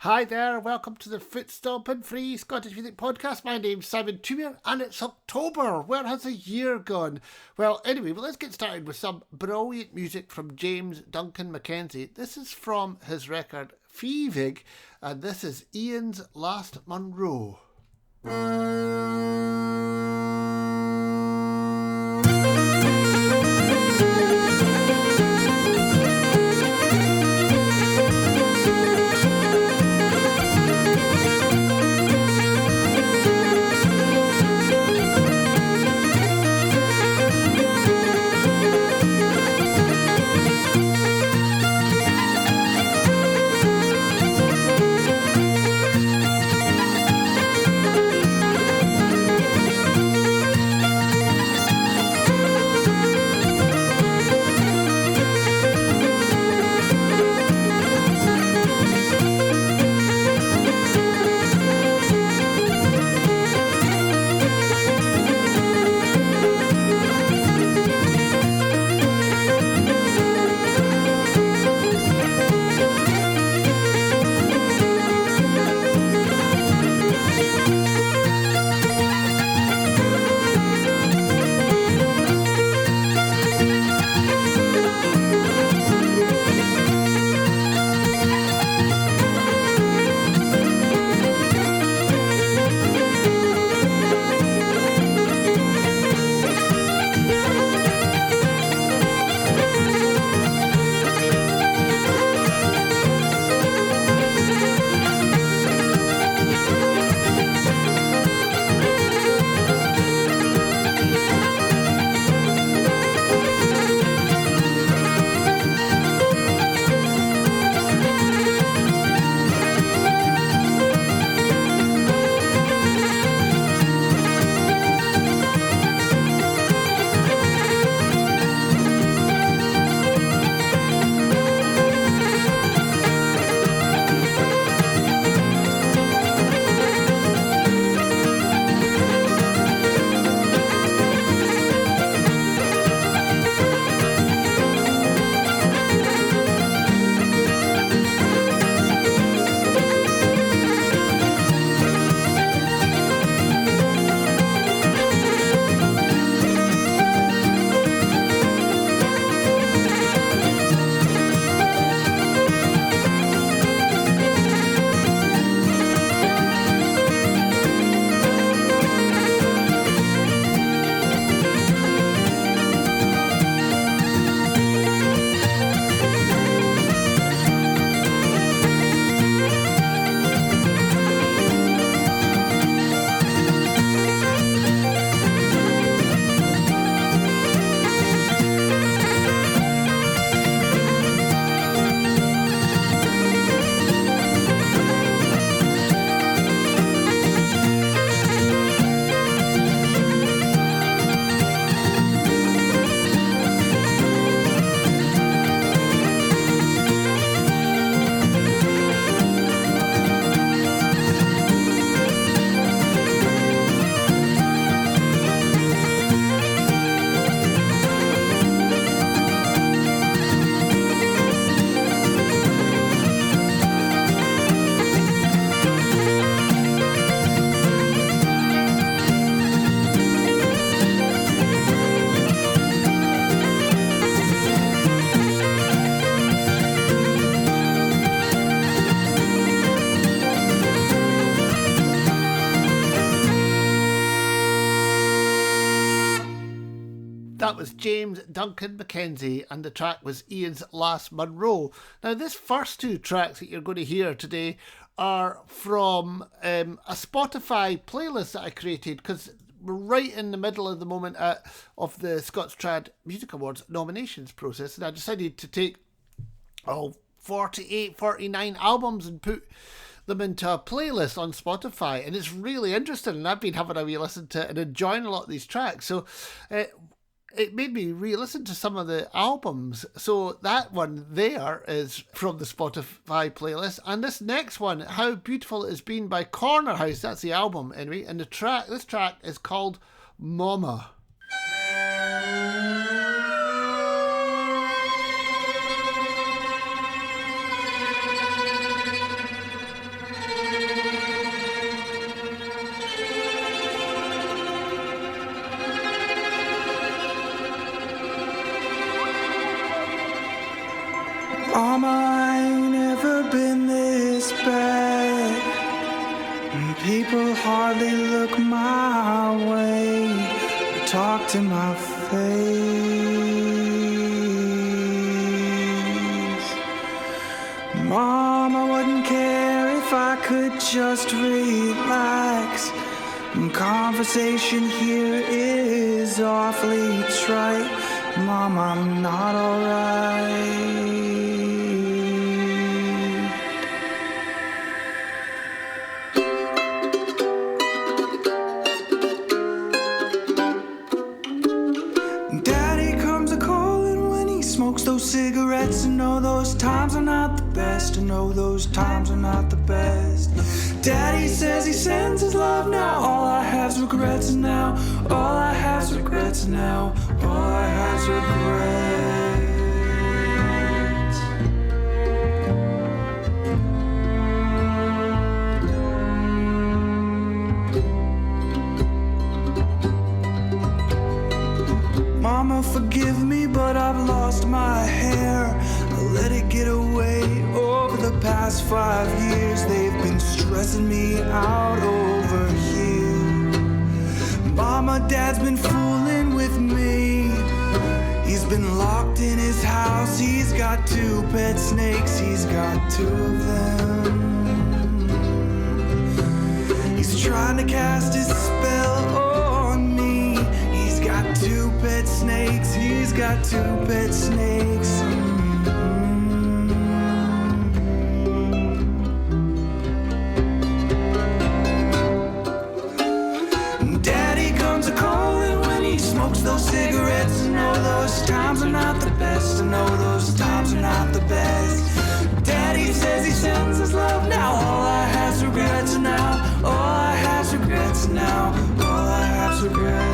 Hi there, welcome to the Stompin Free Scottish Music Podcast. My name's Simon Tumier and it's October. Where has the year gone? Well, anyway, let's get started with some brilliant music from James Duncan Mackenzie. This is from his record Feevig, and this is Ian's Last Monroe. That was James Duncan Mackenzie, and the track was Ian's Last Monroe. Now, this first two tracks that you're going to hear today are from a Spotify playlist that I created because we're right in the middle of the moment of the Scots Trad Music Awards nominations process, and I decided to take 49 albums and put them into a playlist on Spotify, and it's really interesting, and I've been having a wee listen to it and enjoying a lot of these tracks. So it made me re-listen to some of the albums. So that one there is from the Spotify playlist. And this next one, How Beautiful It Has Been by Corner House, that's the album anyway. And this track is called Mama. people hardly look my way, or talk to my face. Mom, I wouldn't care if I could just relax. Conversation here is awfully trite. Mom, I'm not alright. Daddy comes a-calling when he smokes those cigarettes. And know those times are not the best. And know those times are not the best. Daddy says he sends his love now. All I have's regrets now. All I have's regrets now. All I have's regrets. Mama, forgive me, but I've lost my hair. I let it get away. Over the past 5 years, they've been stressing me out over here. Mama, Dad's been fooling with me. He's been locked in his house. He's got 2 pet snakes. He's got 2 of them. He's trying to cast his spell on me. He's got 2 pet snakes. He's got 2 pet snakes. Those cigarettes, and know those times are not the best. And know those times are not the best. Daddy says he sends his love now. All I have's regrets now. All I have's regrets now. All I have's regrets.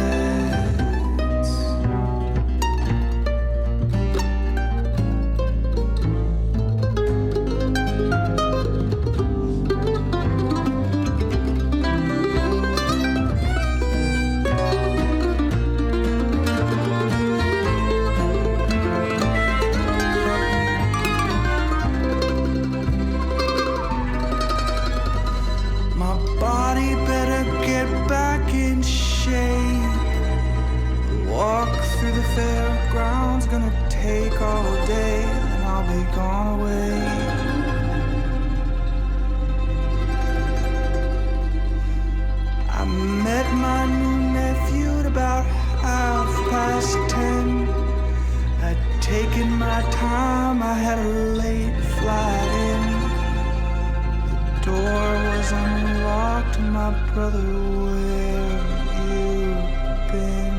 Fairground's gonna take all day, and I'll be gone away. I met my new nephew at about 10:30. I'd taken my time, I had a late flight in. The door was unlocked, and my brother, where you been?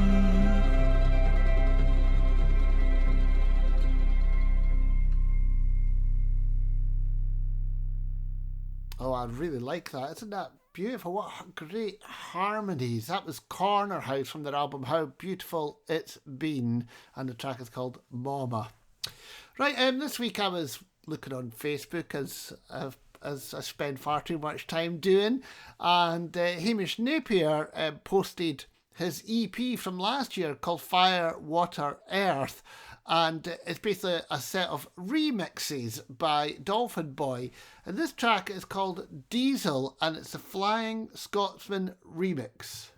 Oh, I really like that. Isn't that beautiful? What great harmonies. That was Corner House from their album How Beautiful It's Been, and the track is called Mama. Right, this week I was looking on Facebook as I spend far too much time doing, and Hamish Napier posted his EP from last year called Fire, Water, Earth. And it's basically a set of remixes by Dolphin Boy. And this track is called Diesel, and it's a Flying Scotsman remix.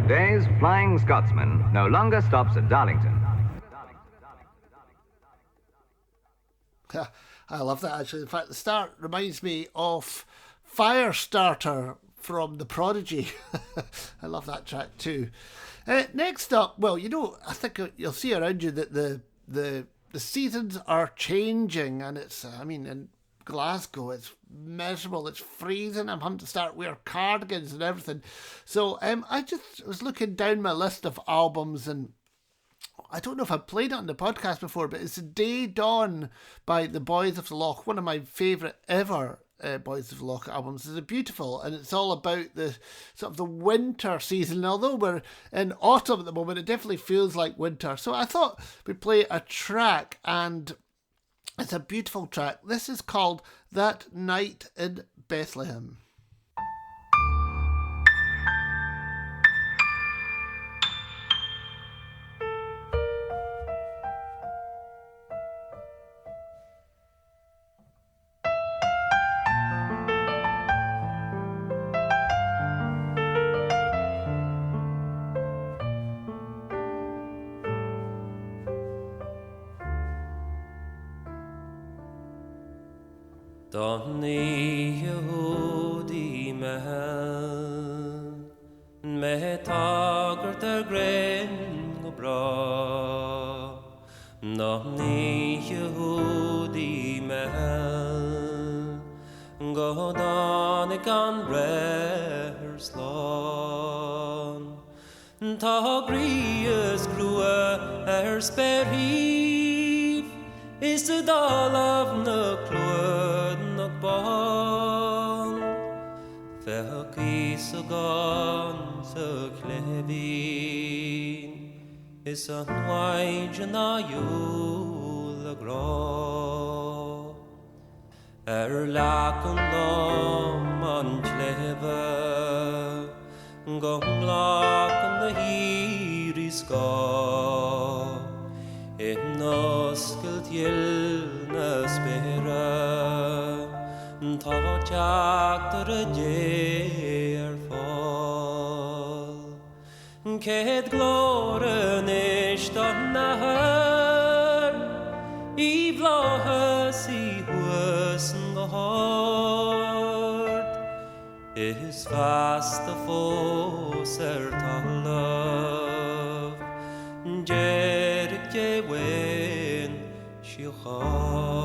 Today's Flying Scotsman no longer stops at Darlington. I love that, actually. In fact, the start reminds me of Firestarter from The Prodigy. I love that track too. Next up, well, I think you'll see around you that the seasons are changing, and it's, in Glasgow, it's miserable, it's freezing. I'm having to start wear cardigans and everything. So I just was looking down my list of albums, and I don't know if I've played it on the podcast before, but it's Day Dawn by the Boys of the Loch, one of my favourite ever Boys of the Loch albums. It's beautiful, and it's all about the sort of the winter season. Although we're in autumn at the moment, it definitely feels like winter. So I thought we'd play a track, and it's a beautiful track. This is called That Night in Bethlehem. Don ni Yehudi mehel me tagert gren go bra. Don ni Yehudi mehel go dan gan reherslon. Ta grius grua sperhiv is the dal of no clod no bon. Felki so gone so clevin is a wide na you the gro. Lacon lom on clever gong lock on the iris go. Noskult na spera ta chakter jer fall ket gloren ist on nahar I vlahas I husen gehort is fast the foser talov Jerik Jewen Shilchan.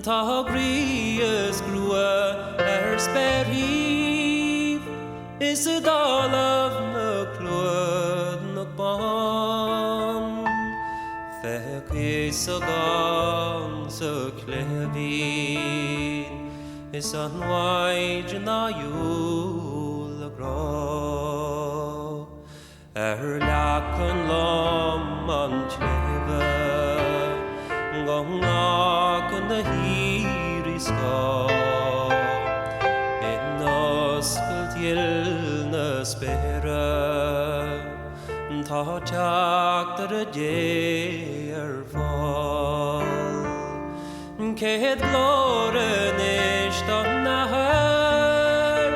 Ta grius grua sperhiv is a dal of no clod no bon. Fek is a gone so clevin is on wide na you the gro. Lacon lom on clever gong knock on the iris go. Noskult na spera ta chakter jer fall ket gloren ist on nahar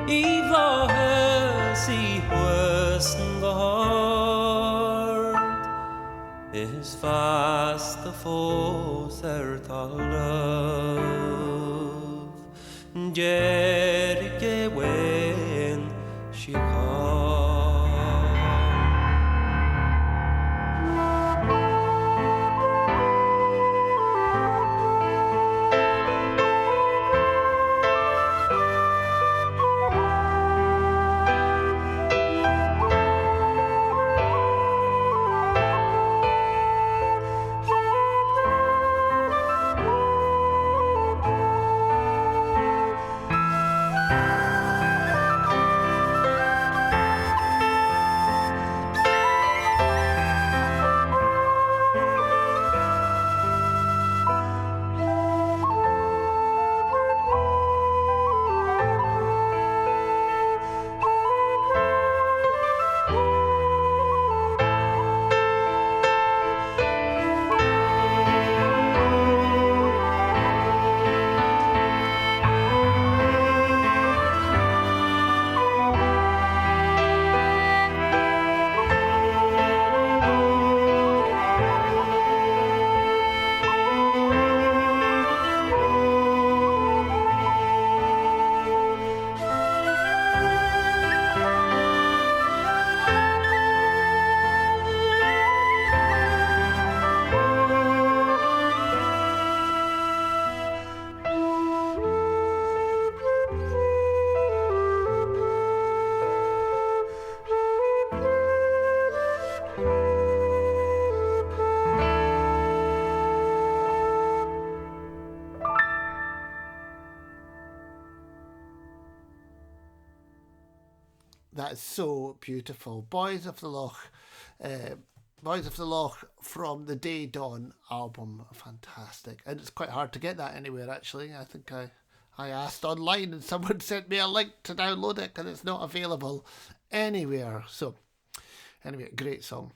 I vlahas I husen gehort is fast the fósar talrov Jerry when she That is so beautiful. Boys of the Loch from the Day Dawn album. Fantastic. And it's quite hard to get that anywhere, actually. I think I asked online and someone sent me a link to download it because it's not available anywhere. So, anyway, great song.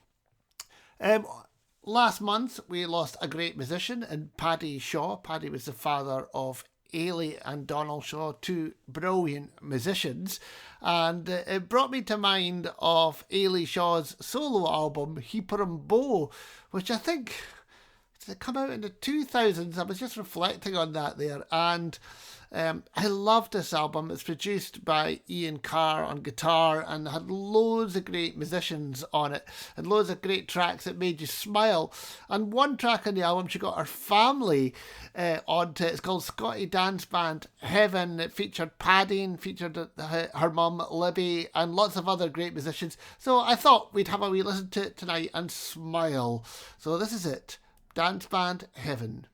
Last month, we lost a great musician in Paddy Shaw. Paddy was the father of Ailey and Donald Shaw, two brilliant musicians, and it brought me to mind of Ailey Shaw's solo album Heaper and Bow, which I think did it come out in the 2000s. I was just reflecting on that there, and I love this album. It's produced by Ian Carr on guitar and had loads of great musicians on it and loads of great tracks that made you smile. And one track on the album, she got her family onto it. It's called Scotty Dance Band Heaven. It featured Paddy and featured her mum Libby and lots of other great musicians. So I thought we'd have a wee listen to it tonight and smile. So this is it. Dance Band Heaven.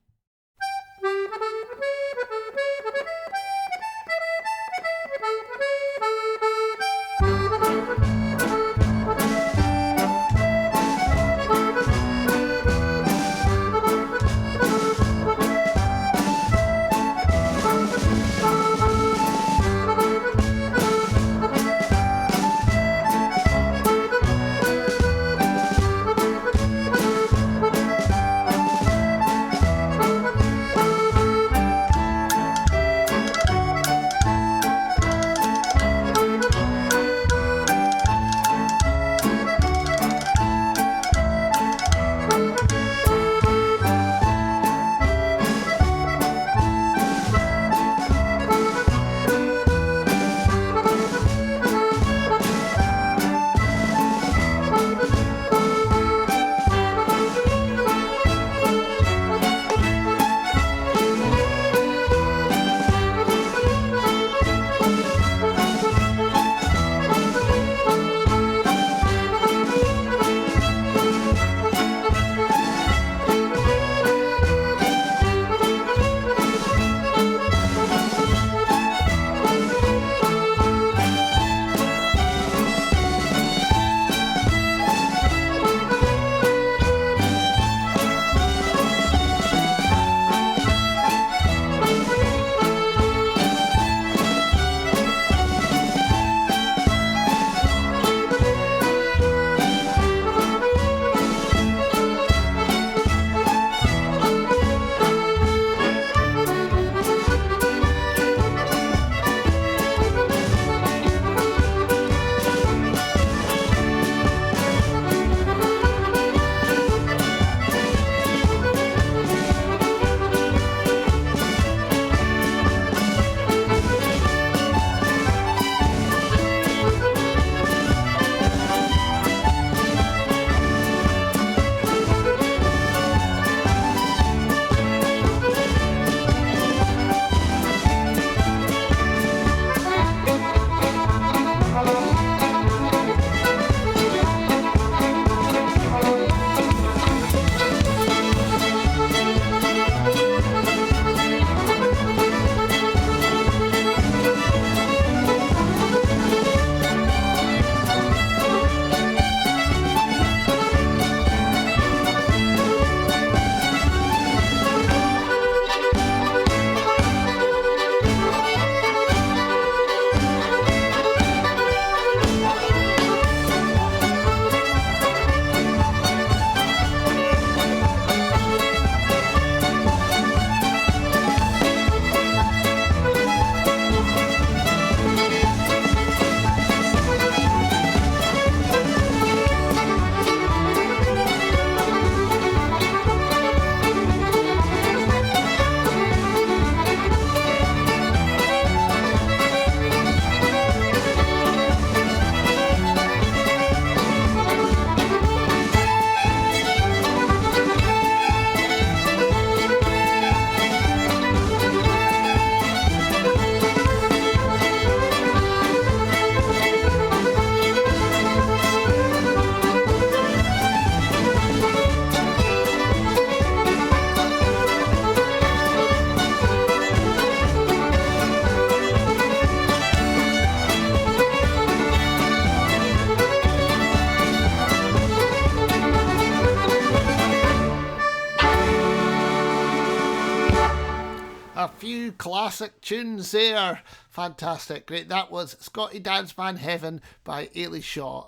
few classic tunes there. Fantastic. Great. That was Scotty Dance Man Heaven by Ailey Shaw.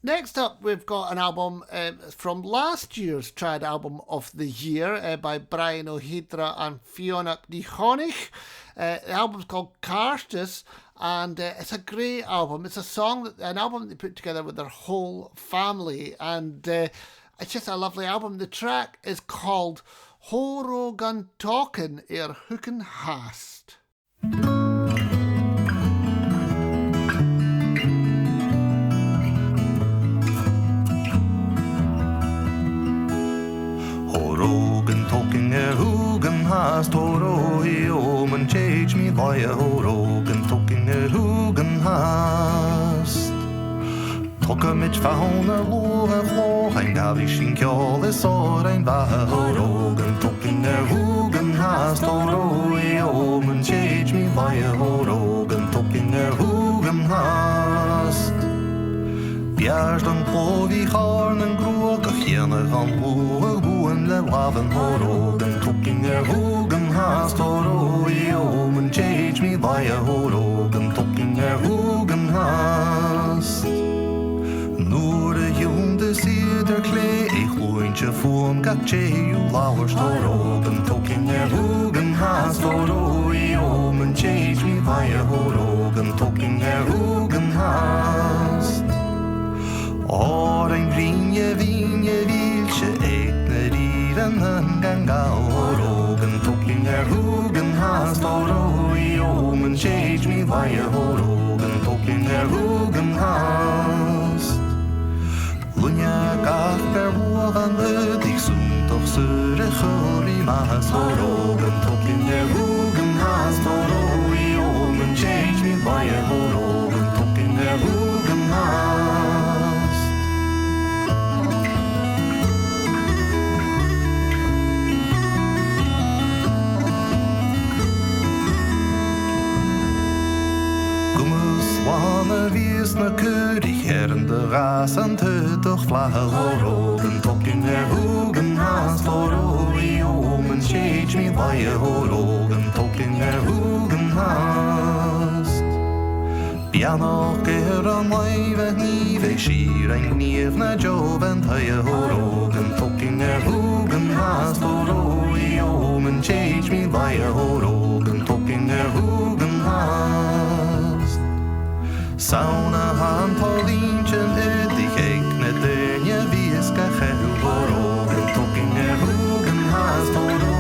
Next up, we've got an album from last year's Trad Album of the Year by Brian O'Hedra and Fiona Dihonich. The album's called Carstis, and it's a great album. It's an album that they put together with their whole family, and it's just a lovely album. The track is called Horogan Talkin' Hooken Hast. Horogan talking hoogan hast horo men change me by a horogan talking hoogan hast Tokka mit fauna loha hlo ein gavi shin kjole sor ein va horogan talking hoogan hast horo men change me by a horogan talking hoogan hast Bjärsdan på vi har en grå kjene kan boen le laven horogen talking hoogan hast horo men change me by a horogen talking hoogan hast Nore jonde sider kle glointje foon gat che lawers horogen talking hoogan hast horo men change me by a horogen talking hoogan hast Ein vinje vilse ekner I den ganga horogen talking hoogan hast horo men change me by a horogen talking hoogan hast Lunja gaf per wogan dich sunt doch sure chori mas horogen talking hoogan hast horo men change me by a horogen talking hoogan hast Wanne wies na kurig herende rasen toch flagel horogen talking hoogan hast horo men change me by a horogen talking hoogan hast Piano geran live nive shir ein knief na job and high horogen talking hoogan hast horo men change me by a horogen talking hoogan hast Sauna han Paulinchen die gekne denje wieska horogen talking hoogan hast horo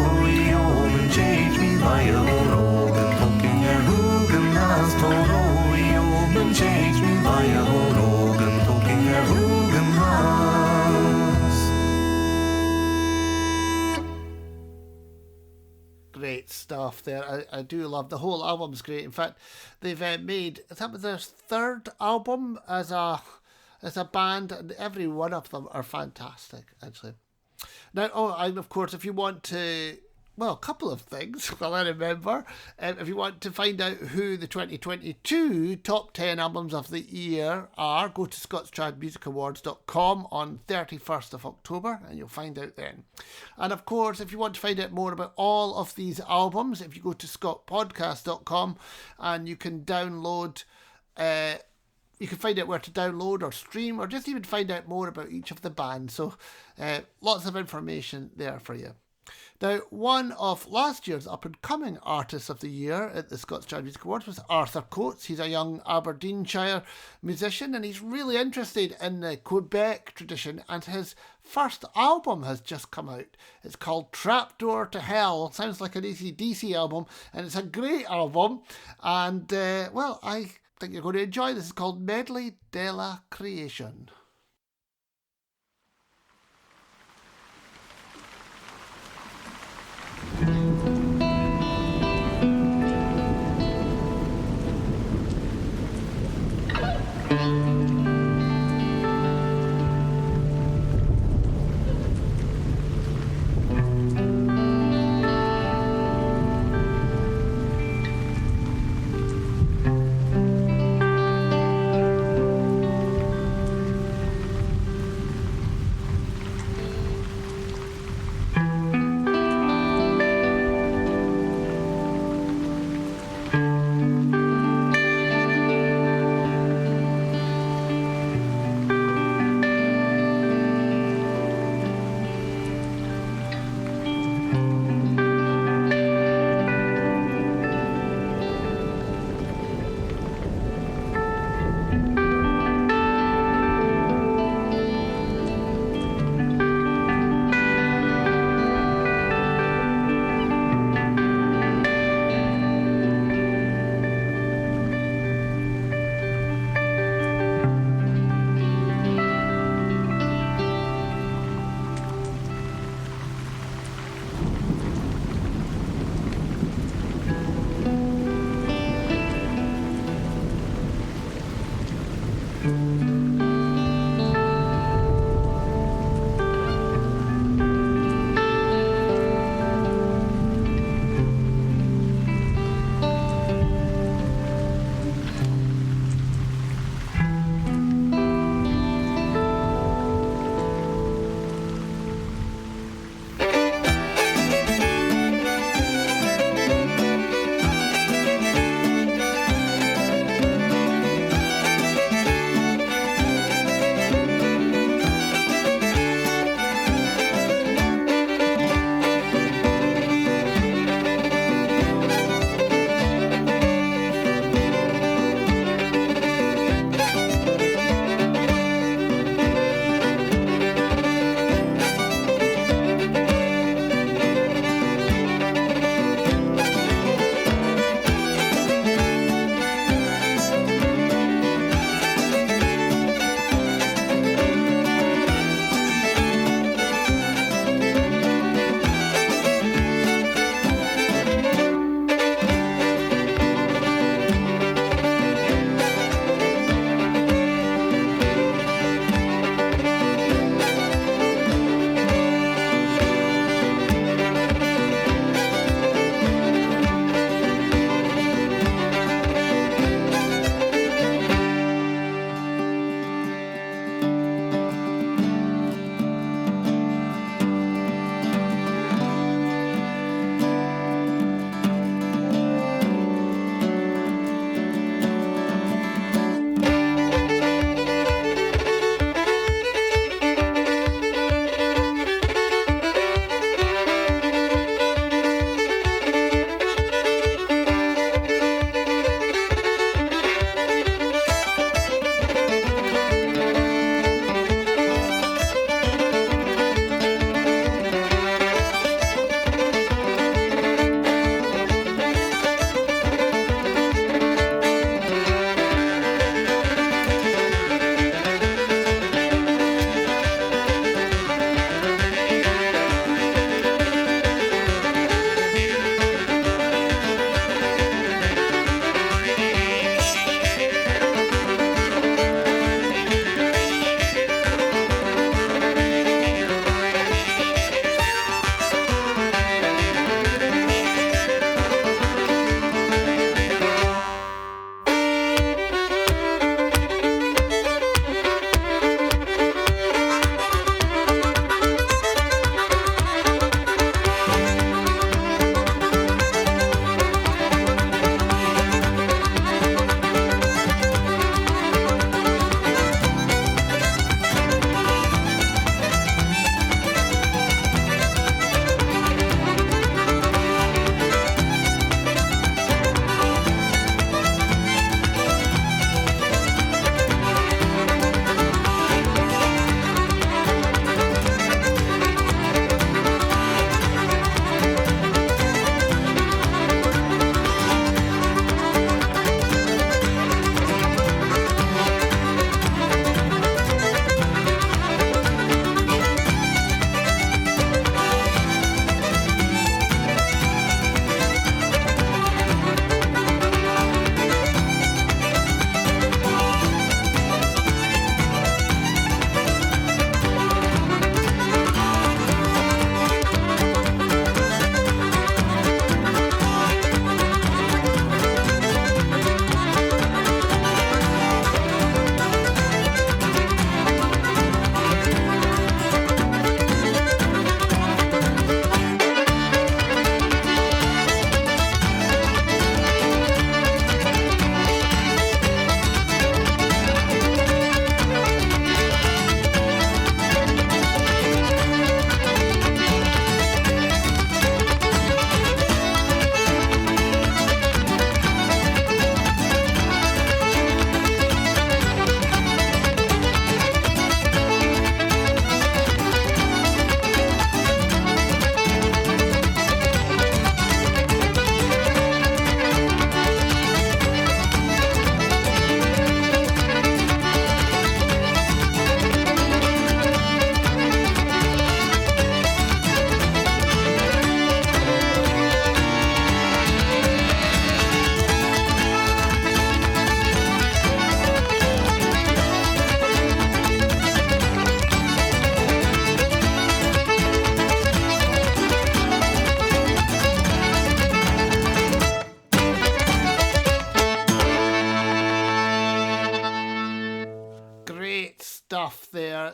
men change me by a horogen talking hoogan hast horo men change me by a horogen talking hoogan hast Great stuff there. I do love the whole album's great. In fact, they've made that was their third album as a band, and every one of them are fantastic actually. Now, and of course, if you want to, well, a couple of things. Well, I remember, if you want to find out who the 2022 top 10 albums of the year are, go to ScottstrandMusicAwards.com on 31st of October, and you'll find out then. And of course, if you want to find out more about all of these albums, if you go to ScottPodcast.com, and you can download, you can find out where to download or stream, or just even find out more about each of the bands. So lots of information there for you. Now, one of last year's up-and-coming Artists of the Year at the Scotstrand Music Awards was Arthur Coates. He's a young Aberdeenshire musician, and he's really interested in the Quebec tradition, and his first album has just come out. It's called Trapdoor to Hell. Sounds like an AC/DC album, and it's a great album, and, well, I think you're going to enjoy this. It's called Medley de la Creation.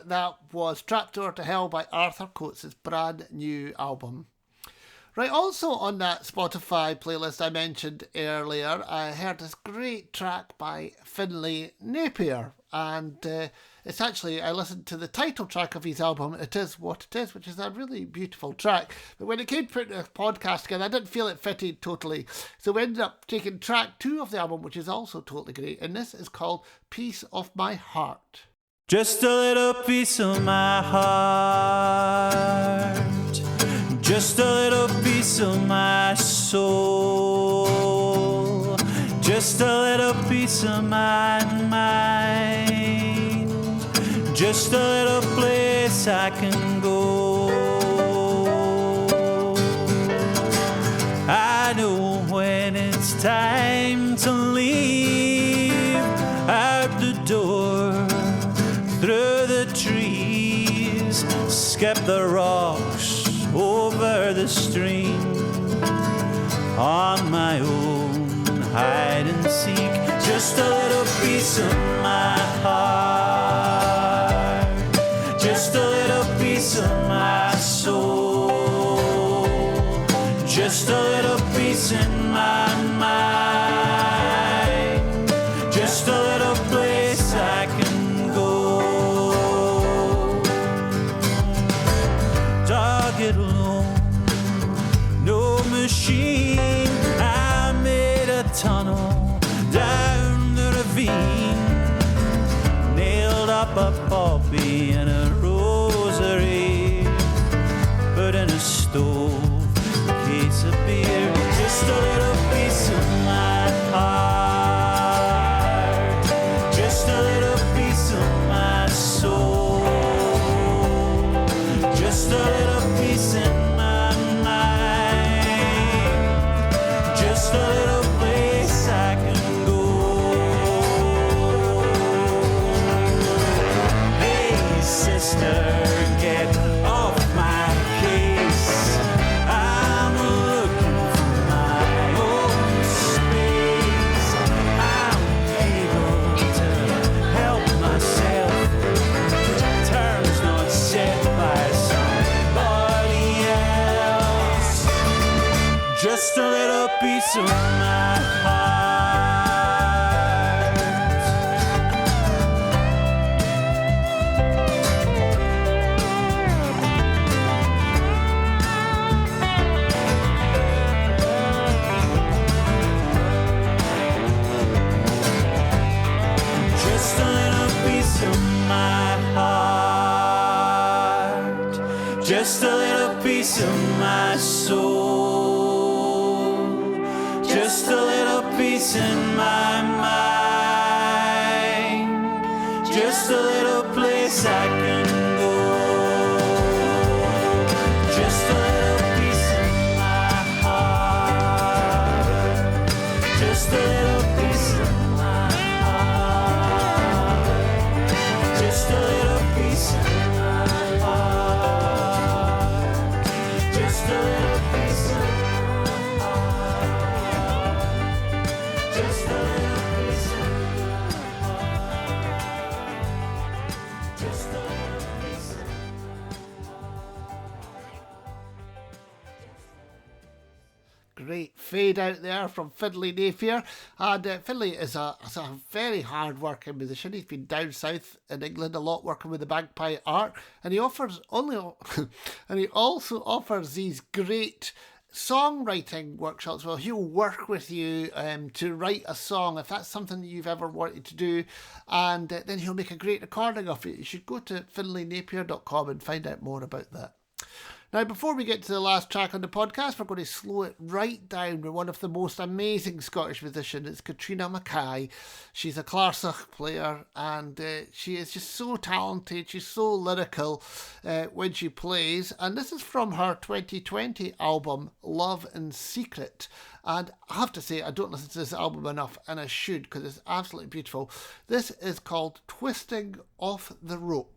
that was Trapdoor to Hell by Arthur Coates' brand new album. Right, also on that Spotify playlist I mentioned earlier, I heard this great track by Finlay Napier, and it's actually, I listened to the title track of his album, It Is What It Is, which is a really beautiful track. But when it came to putting a podcast together, I didn't feel it fitted totally. So we ended up taking track 2 of the album, which is also totally great. And this is called Piece of My Heart. Just a little piece of my heart, just a little piece of my soul, just a little piece of my mind, just a little place I can go. I know when it's time to leave out the door, through the trees, skip the rocks over the stream, on my own hide and seek, just a little piece of my heart, just a little piece of my soul, just a little piece in my mind, just a little place I can go. Dog it alone, no machine. I made a tunnel down the ravine, nailed up a poppy and a rosary, put in a stove, a case of beer, just a little piece of my heart, just a little piece of my soul, just a little piece in my mind, just a little place I can go. Hey sister, get off my case, I'm looking for my own space, I'm able to help myself, terms not set by somebody else, just a little piece of my heart. Just a little piece of my heart, just a little piece of my soul, just a little piece in my mind, just a little place I can go, just a little piece of my heart, just a little piece of my heart, just a little piece of my heart, just a little piece of my heart, just a little piece of my heart, just a little piece of Great fade out there from Finlay Napier. And Finlay is a very hard working musician. He's been down south in England a lot working with the bagpipe art, and he offers and he also offers these great songwriting workshops. Well, he'll work with you to write a song if that's something that you've ever wanted to do, and then he'll make a great recording of it. You should go to finlaynapier.com and find out more about that. Now, before we get to the last track on the podcast, we're going to slow it right down with one of the most amazing Scottish musicians. It's Katrina Mackay. She's a clarsach player, and she is just so talented. She's so lyrical when she plays. And this is from her 2020 album, Love in Secret. And I have to say, I don't listen to this album enough, and I should, because it's absolutely beautiful. This is called Twisting Off the Rope.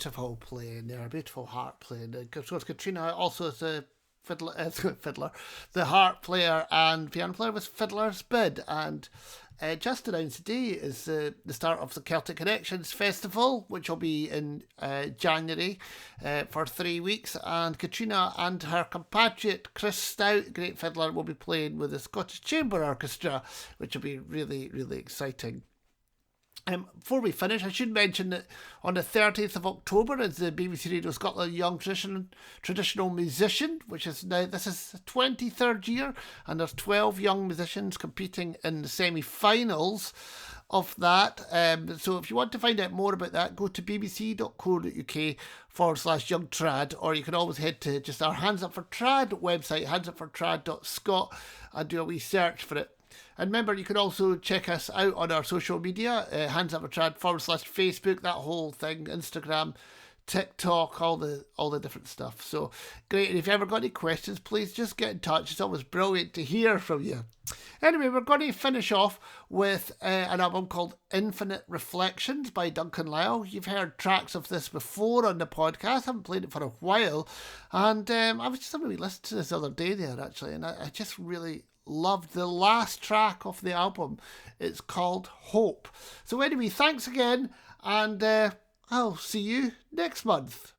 beautiful playing there, beautiful harp playing. Of course, Katrina also is a fiddler, the harp player and piano player was Fiddler's Bid, and just announced today is the start of the Celtic Connections Festival, which will be in January for 3 weeks, and Katrina and her compatriot Chris Stout, great fiddler, will be playing with the Scottish Chamber Orchestra, which will be really, really exciting. Before we finish, I should mention that on the 30th of October is the BBC Radio Scotland Young Traditional Musician, which is now, this is the 23rd year, and there's 12 young musicians competing in the semi-finals of that. So if you want to find out more about that, go to bbc.co.uk/young trad, or you can always head to just our Hands Up for Trad website, handsupfortrad.scot, and do a wee search for it. And remember, you can also check us out on our social media, Hands Up for Trad /Facebook, that whole thing, Instagram, TikTok, all the different stuff. So great. And if you ever got any questions, please just get in touch. It's always brilliant to hear from you. Anyway, we're going to finish off with an album called Infinite Reflections by Duncan Lyle. You've heard tracks of this before on the podcast. I haven't played it for a while. And I was just having a wee listen to this the other day there, actually. And I just really loved the last track of the album. It's called Hope. So anyway, thanks again, and I'll see you next month.